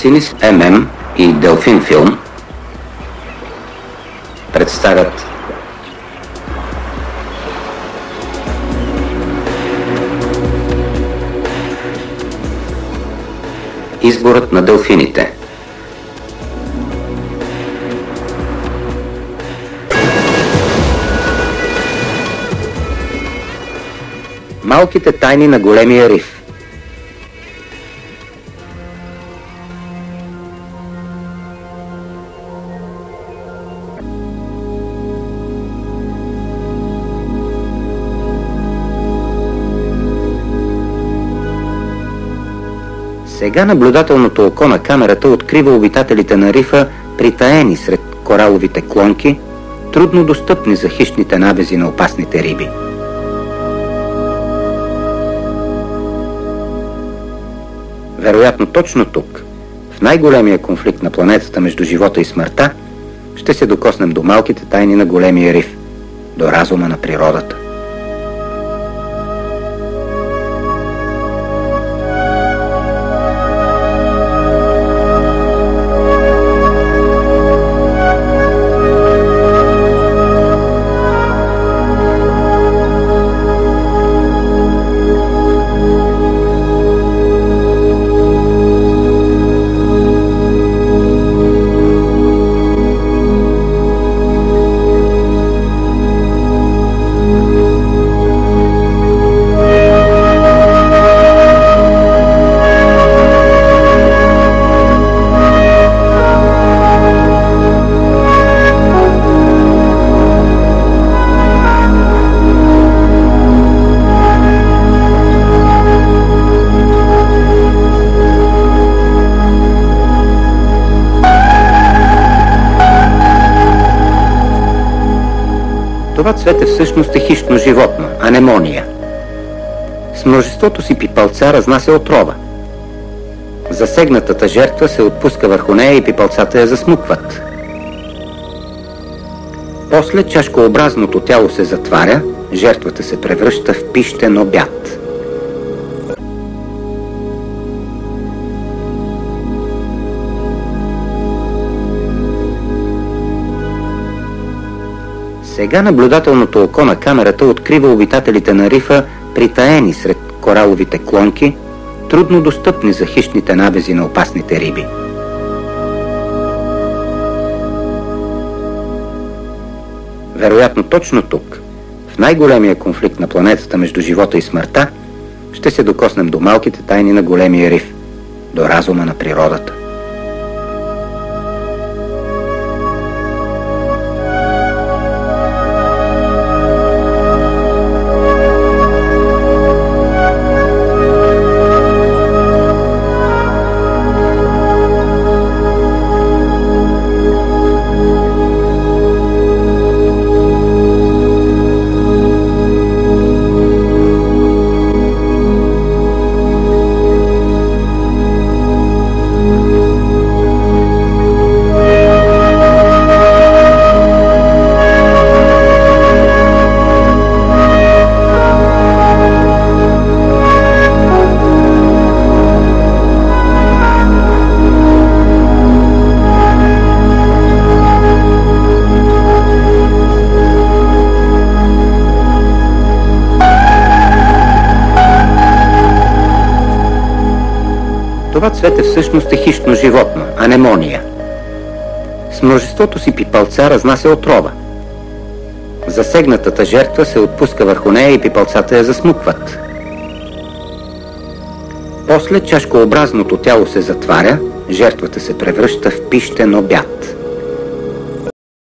Синис ММ и Делфин Филм представят Изборът на делфините. Малките тайни на големия риф. Сега наблюдателното око на камерата открива обитателите на рифа, притаени сред кораловите клонки, трудно достъпни за хищните набези на опасните риби. Вероятно точно тук, в най-големия конфликт на планетата между живота и смъртта, ще се докоснем до малките тайни на големия риф, до разума на природата. Това цвете всъщност е хищно животно, анемония. С множеството си пипалца разнася отрова. Засегнатата жертва се отпуска върху нея и пипалцата я засмукват. После чашкообразното тяло се затваря, жертвата се превръща в пищен обяд. Сега наблюдателното око на камерата открива обитателите на рифа, притаени сред кораловите клонки, трудно достъпни за хищните набези на опасните риби. Вероятно точно тук, в най-големия конфликт на планетата между живота и смъртта, ще се докоснем до малките тайни на големия риф, до разума на природата. Това цвете всъщност е хищно животно, анемония. С множеството си пипалца разнася отрова. Засегнатата жертва се отпуска върху нея и пипалцата я засмукват. После чашкообразното тяло се затваря, жертвата се превръща в пищен обяд.